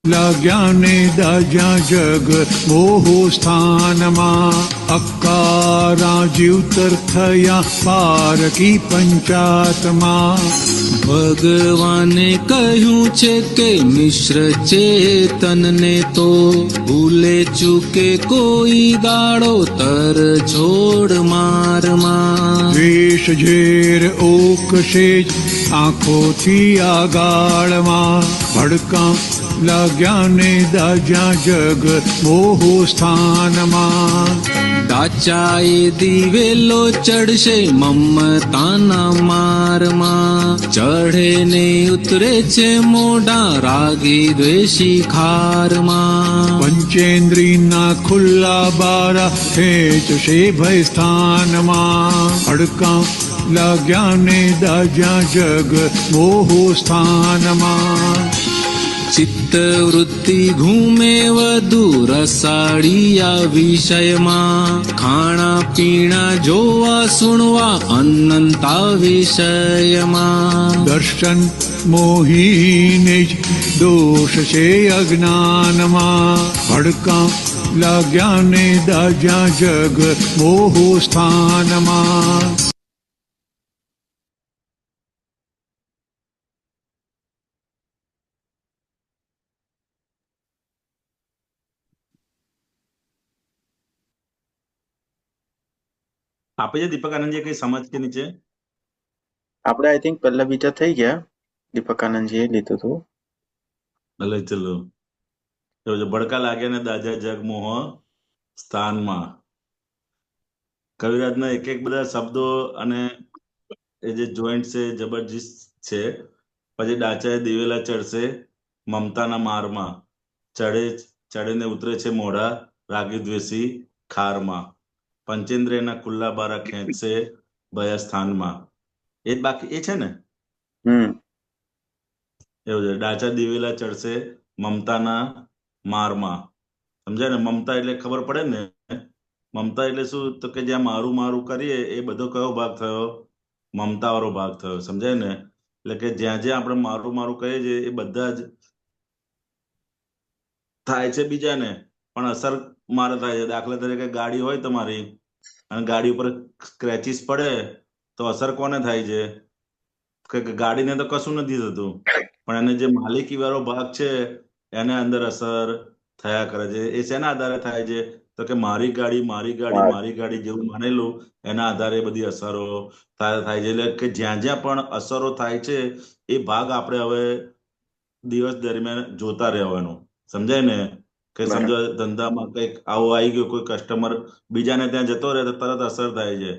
લાગ્યાને દાજ્યા જગ મોહો સ્થાનમાં, અકારા જીવતર થયા પારકી પંચાતમાં. ભગવાને કહ્યું છે કે મિશ્ર ચેતનને તો ભૂલે ચૂકે કોઈ દાડો તર છોડ મારમાં. દ્વેષ ઝેર ઓકશે જ આંખોથી આગાળમાં, ભડકા લાગ્યાને દાજ્યા જગ મોહો સ્થાનમાં. ડાચાએ દિવેલો ચડશે મમતાના મારમાં, ચઢે ને ઉતરે છે મોઢા રાગી દ્વેષી ખારમાં. પંચેન્દ્રિયના ખુલ્લા બારા ખેંચશે ભય સ્થાનમાં, ભડકા લાગ્યાને દાજ્યા જગ મોહો સ્થાનમાં. ચિત્ત વૃત્તિ ઘૂમે વધુ રસાળિયા વિષયમાં, ખાણા પીણા જોવા સુણવા અનંતા વિષયમાં. દર્શન મોહીને જ દોષ છે અજ્ઞાનમાં, ભડકા લાગ્યાને દાજ્યા જગ મોહો સ્થાનમાં. આપે છે દીપક આનંદજી કઈ સમજ કે નીચે? આપણે આઈ થિંક પહેલા બીજા થઈ ગયા. દીપક આનંદજીએ લીધું હતું. ભલે ચલો. ભડકા લાગ્યા ને દાજા જગ મોહ સ્થાનમાં. કવિરાજના એક એક બધા શબ્દો અને એ જે જોઈન્ટ છે જબરજસ્ત છે. પછી ડાચાએ દિવેલા ચડશે મમતાના મારમાં, ચડે ઉતરે છે મોઢા રાગી દ્વેષી ખારમાં. પંચેન્દ્રિયના ખુલ્લા બારા ખેંચશે ભય સ્થાનમાં. એ જ બાકી એ છે ને? એવું છે. ડાચા દિવેલા ચડશે મમતાના મારમાં. સમજાય ને? મમતા એટલે ખબર પડે ને. મમતા એટલે શું? તો કે જ્યાં મારું મારું કરીએ એ બધો કયો ભાગ થયો? મમતા વાળો ભાગ થયો. સમજાય ને? એટલે કે જ્યાં જ્યાં આપણે મારું મારું કહીએ છીએ એ બધા જ થાય છે બીજાને, પણ અસર મારે થાય છે. દાખલા તરીકે ગાડી હોય તમારી અને ગાડી ઉપર સ્ક્રેચીસ પડે તો અસર કોને થાય છે? કે ગાડીને તો કશું નથી થતું, પણ એને જે માલિકી વાળો ભાગ છે એને અંદર અસર થયા કરે છે. એ શેના આધારે થાય છે? તો કે મારી ગાડી જેવું માનેલું એના આધારે બધી અસરો થાય છે. એટલે કે જ્યાં જ્યાં પણ અસરો થાય છે એ ભાગ આપણે હવે દિવસ દરમિયાન જોતા રહેવાનું. સમજાય ને? કે સમજો ધંધામાં કંઈક આવું આવી ગયું, કોઈ કસ્ટમર બીજાને ત્યાં જતો રહે તો તરત અસર થાય છે.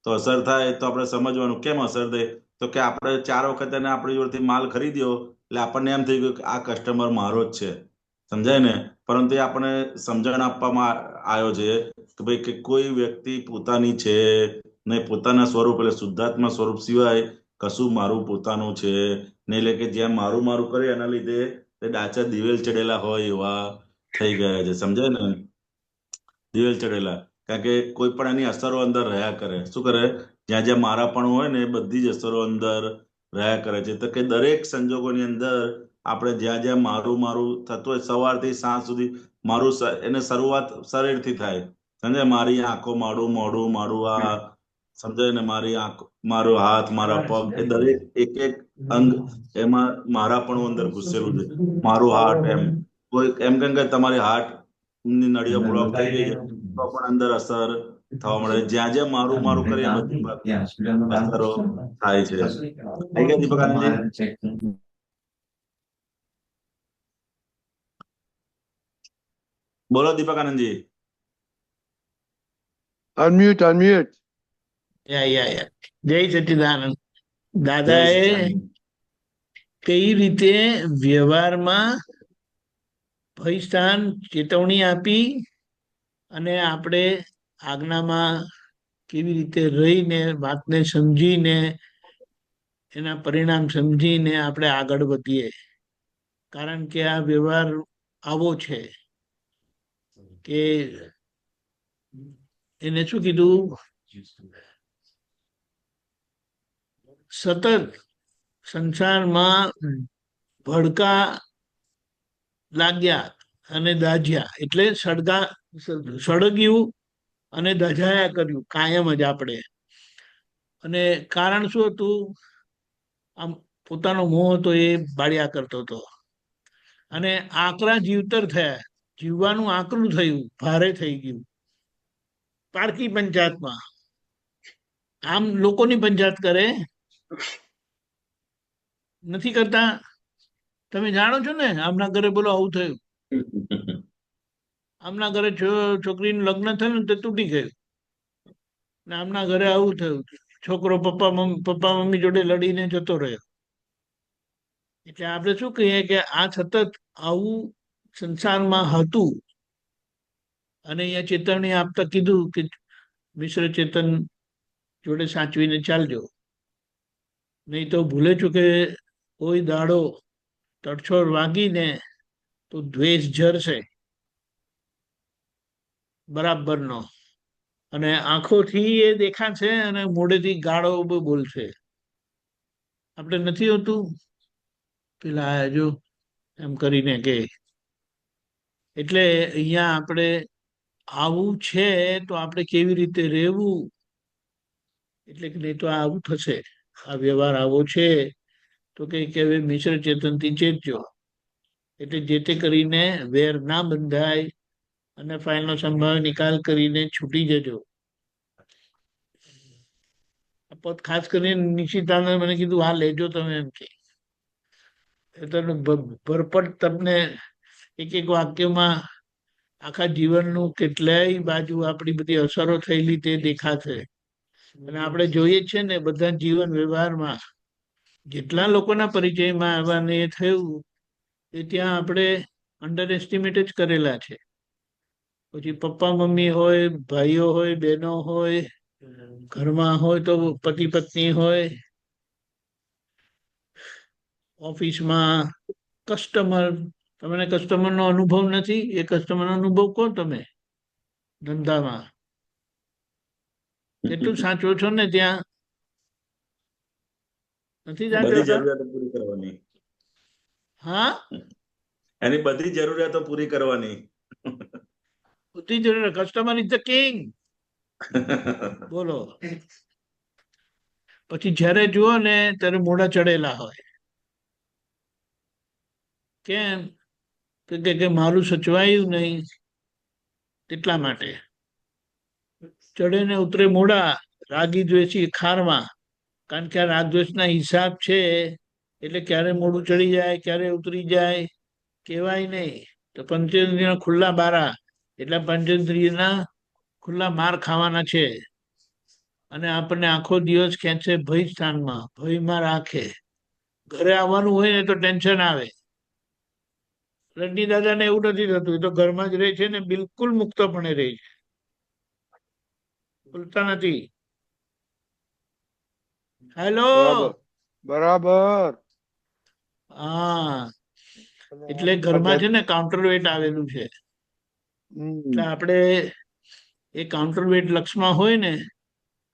તો અસર થાય તો આપણે સમજવાનું કેમ અસર થાય? તો કે આપણે 4 વખત એને આપણી જોડેથી માલ ખરીદ્યો એટલે આપણને એમ થઈ ગયું કે આ કસ્ટમર મારો જ છે. સમજાય ને? પરંતુ એ આપણને સમજણ આપવામાં આવ્યો છે કે ભાઈ કે કોઈ વ્યક્તિ પોતાની છે નહીં, પોતાના સ્વરૂપ એટલે શુદ્ધાત્મા સ્વરૂપ સિવાય કશું મારું પોતાનું છે નહીં. એટલે કે જ્યાં મારું મારું કરે એના લીધે તે ડાચા દિવેલ ચડેલા હોય એવા થઈ ગયા છે. સમજાય ને? દિવેલ ચડેલા, કારણ કે કોઈ પણ એની અસરો અંદર રહ્યા કરે. શું કરે? જ્યાં જ્યાં મારાપણું હોય ને એ બધી જ અસરો અંદર રહ્યા કરે છે. તો કે દરેક સંજોગોની અંદર આપણે જ્યાં જ્યાં મારું મારું થતું હોય સવારથી સાંજ સુધી મારું, એને શરૂઆત શરીરથી થાય. સમજાય? મારી આંખો, મારું મોઢું, મારું આ, સમજાય ને? મારી આંખ, મારો હાથ, મારા પગ, એ દરેક એક એક અંગ એમાં મારાપણું અંદર ઘૂસેલું છે. મારું હાર્ટ, એમ કોઈ એમ કેમ કે તમારી હાર્ટ ની નળીઓ બ્લોક થઈ ગઈ છે તો પણ અંદર અસર થવા મળે. જ્યાં જ્યાં મારું મારું કરીએ બધી અસરો થાય છે. થઈ ગયા દીપક આનંદજી? બોલો દીપક આનંદજી. અનમ્યુટ. યા જય સચ્ચિદાનંદ. દાદાએ કઈ રીતે વ્યવહારમાં ભયસ્થાન ચેતવણી આપી અને આપણે આજ્ઞામાં કેવી રીતે રહીને વાતને સમજીને એના પરિણામ સમજીને આપણે આગળ વધીએ. કારણ કે આ વ્યવહાર આવો છે કે એને શું કીધું, સતત સંસારમાં ભડકા લાગ્યા અને દાઝ્યા, એટલે સળગ્યું અને દઝાયા કર્યું કાયમ જ આપણે. અને કારણ શું હતું? આમ પોતાનો મોહ હતો એ બાળ્યા કરતો હતો. અને આકરા જીવતર થયા, જીવવાનું આકરું થયું, ભારે થઈ ગયું. પારકી પંચાયતમાં આમ લોકોની પંચાયત કરે, નથી કરતા. તમે જાણો છો ને, આમના ઘરે બોલો આવું થયું, આમના ઘરે છોકરીનું લગ્ન થયું ને તે તૂટી ગયું, ને આમના ઘરે આવું થયું, છોકરો પપ્પા મમ્મી જોડે લડીને જતો રહ્યો. એટલે આપણે શું કહીએ કે આ સતત આવું સંસારમાં હતું. અને અહીંયા ચેતવણી આપતા કીધું કે મિશ્ર ચેતન જોડે સાચવીને ચાલજો, નહીં તો ભૂલે ચૂકે કોઈ દાડો તડછોડ વાગીને તો દ્વેષ ઝરશે બરાબરનો. અને આંખોથી એ દેખાશે અને મોઢેથી ગાળો બોલશે. આપણે નથી હોતું પેલા જો એમ કરીને કે. એટલે અહીંયા આપણે આવું છે તો આપણે કેવી રીતે રહેવું, એટલે કે નહીં તો આવું થશે. આ વ્યવહાર આવો છે તો કે મિશ્ર ચેતનથી ચેતજો, એટલે જે તે કરીને વેર ના બંધાય અને ફાઇલનો સંભાવ નિકાલ કરીને છૂટી જજો. પદ ખાસ કરીને નિશ્ચિતાનંદ મને કીધું હા લેજો તમે, એમ કે ભરપટ તમને એક એક વાક્યમાં આખા જીવનનું કેટલાય બાજુ આપણી બધી અસરો થયેલી તે દેખાશે. અને આપણે જોઈએ છે ને બધા જીવન વ્યવહારમાં જેટલા લોકોના પરિચયમાં આવવાને એ થયું એ ત્યાં આપણે અંડર એસ્ટિમેટ જ કરેલા છે. પછી પપ્પા મમ્મી હોય, ભાઈઓ હોય, બહેનો હોય, ઘરમાં હોય તો પતિ પત્ની હોય, ઓફિસમાં કસ્ટમર. તમને કસ્ટમરનો અનુભવ નથી? એ કસ્ટમરનો અનુભવ કહો તમે ધંધામાં કેટલું સાચવો છો ને ત્યાં, નથી બધી સાચવતા? જરૂરિયાતો પૂરી કરવાની. હા, એની બધી જરૂરિયાતો પૂરી કરવાની. બધી જરૂર. Customer is the king. બોલો. પછી જ્યારે જુઓ ને ત્યારે મોઢા ચડેલા હોય. કેમ? કે મારું સચવાયું નહીં એટલા માટે. ચડે ને ઉતરે મોઢા, રાગી દ્વેષી ખારમાં. કારણ કે આ રાગદ્વેષના હિસાબ છે, એટલે ક્યારે મોઢું ચડી જાય, ક્યારે ઉતરી જાય કહેવાય નહીં. તો પંચેન્દ્રિયના ખુલ્લા બારા, એટલે પંચેન્દ્રિયના ખુલ્લા માર ખાવાના છે. અને આપણને આખો દિવસ ખેંચે ભય સ્થાનમાં, ભયમાં રાખે. ઘરે આવવાનું હોય ને તો ટેન્શન આવે. રજની દાદાને એવું નથી થતું, એ તો ઘરમાં જ રહે છે ને બિલકુલ મુક્તપણે રહે છે, બોલતા નથી. હેલો. બરાબર. હા, એટલે ઘરમાં છે ને કાઉન્ટર વેટ આવેલું છે. એટલે આપણે એ કાઉન્ટર વેટ લક્ષમાં હોય ને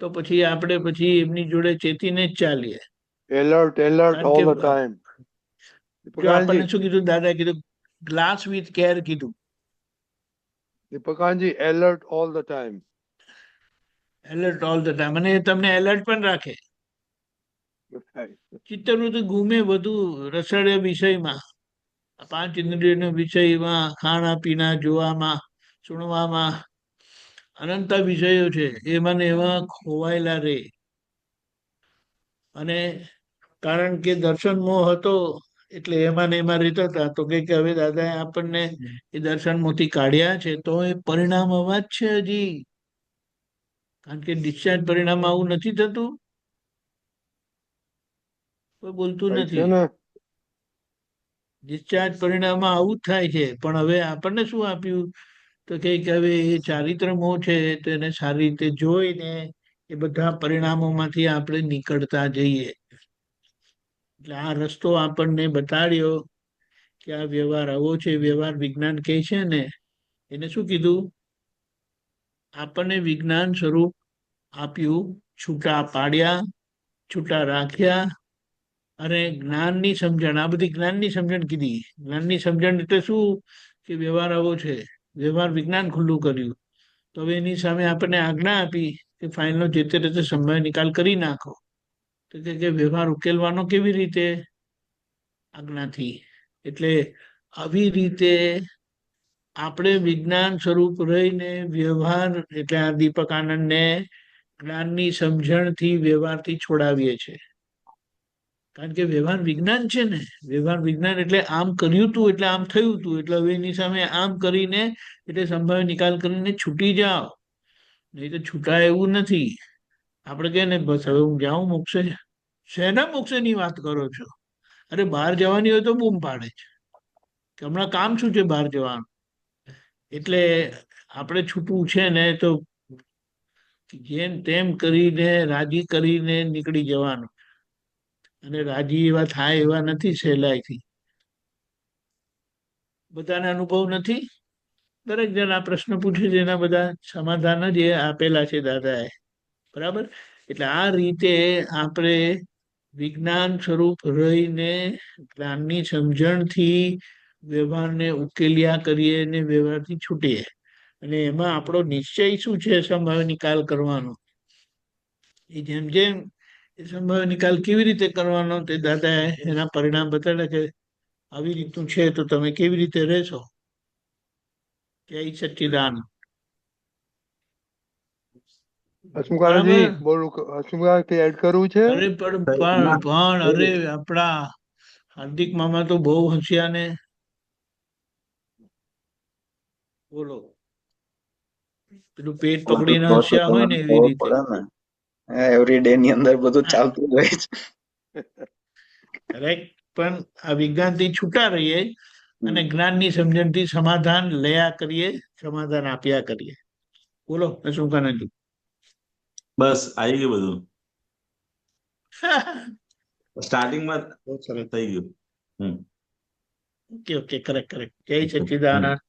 તો પછી આપણે પછી એમની જોડે ચેતીને જ ચાલીએ. Alert all the time. જો આપણને શું કીધું દાદા? કીધું ગ્લાસ વિથ કેર કીધું. દીપકાનજી alert all the time. Alert all the time. અને તમને એલર્ટ પણ રાખે. ચિત્તવૃત્તિ ગુમે વધુ રસડ્ય વિષયમાં, પાંચ ઇન્દ્રિયોના વિષયમાં, ખાણા પીણા જોવામાં, સુણવામાં અનંત વિષયો છે, એમાં ને એમાં ખોવાયેલા રે. અને કારણ કે દર્શન મોહ હતો એટલે એમાં ને એમાં રહેતા હતા. તો કે હવે દાદાએ આપણને એ દર્શન મોહથી કાઢ્યા છે, તો એ પરિણામ અવાજ છે હજી. કારણ કે ડિસ્ચાર્જ પરિણામ આવું નથી થતું, કોઈ બોલતું નથી. ડિસ્ચાર્જ પરિણામમાં આવું જ થાય છે. પણ હવે આપણને શું આપ્યું? તો કે હવે એ ચારિત્ર મોહ છે તો એને સારી રીતે જોઈને એ બધા પરિણામોમાંથી આપણે નીકળતા જઈએ. એટલે આ રસ્તો આપણને બતાડ્યો કે આ વ્યવહાર આવો છે. વ્યવહાર વિજ્ઞાન કહે છે ને, એને શું કીધું? આપણને વિજ્ઞાન સ્વરૂપ આપ્યું, છૂટા પાડ્યા, છૂટા રાખ્યા, અને જ્ઞાનની સમજણ, આ બધી જ્ઞાનની સમજણ કીધી. જ્ઞાનની સમજણ એટલે શું? કે વ્યવહાર આવો છે, વ્યવહાર વિજ્ઞાન ખુલ્લું કર્યું. તો હવે એની સામે આપણને આજ્ઞા આપી કે ફાઇલનો જે તે રીતે સમય નિકાલ કરી નાખો. તો કે વ્યવહાર ઉકેલવાનો કેવી રીતે? આજ્ઞાથી. એટલે આવી રીતે આપણે વિજ્ઞાન સ્વરૂપ રહીને વ્યવહાર, એટલે આ દીપક આનંદને જ્ઞાનની સમજણથી વ્યવહારથી છોડાવીએ છીએ. કારણ કે વ્યવહાર વિજ્ઞાન છે ને, વ્યવહાર વિજ્ઞાન એટલે આમ કર્યું તું એટલે આમ થયું તું, એટલે હવે એની સામે આમ કરીને એટલે સંભાવ્ય નિકાલ કરીને છૂટી જાઓ. નહીં તો છૂટાય એવું નથી. આપણે કહે ને બસ હવે હું જાઉં મોક્ષે. શેના મોક્ષની વાત કરો છો? અરે બહાર જવાની હોય તો બૂમ પાડે છે કે હમણાં કામ શું છે બહાર જવાનું. એટલે આપણે છૂટવું છે ને તો જેમ તેમ કરીને રાજી કરીને નીકળી જવાનું. અને રાજી એવા થાય એવા નથી સહેલાઈથી. બધાને અનુભવ નથી. દરેક જણ આ પ્રશ્ન પૂછે છે એના બધા સમાધાન જ એ આપેલા છે દાદાએ. બરાબર? એટલે આ રીતે આપણે વિજ્ઞાન સ્વરૂપ રહીને જ્ઞાનની સમજણથી વ્યવહારને ઉકેલ્યા કરીએ અને વ્યવહારથી છૂટીએ. અને એમાં આપણો નિશ્ચય શું છે સંભાવ્ય નિકાલ કરવાનો. એ જેમ જેમ એ સંભાવ્ય નિકાલ કેવી રીતે કરવાનો તે દાદાએ એના પરિણામ બતાવ્યા કે આવી રીતનું છે તો તમે કેવી રીતે રહેશો. જય સચ્ચિદાનંદ. હસમુખાનંદજી બોલું, હસમુખાનંદ એડ કરવું છે? અરે પણ અરે આપણા હાર્દિક મામા તો બહુ હસ્યા ને. બોલો. પેલું પેટ પકડીને હસ્યા હોય ને એવી રીતે. એવરી ડે ની અંદર બધું ચાલતું રહે છે. કરેક્ટ. પણ આ વિજ્ઞાનથી છૂટા રહીએ અને જ્ઞાનની સમજણથી સમાધાન લયા કરીએ, સમાધાન આપ્યા કરીએ. બોલો હસમુખાનંદજી. બસ આવી ગયું બધું. સ્ટાર્ટિંગમાં થઈ ગયું. Okay okay, correct correct. જય સચ્ચિદાનંદ.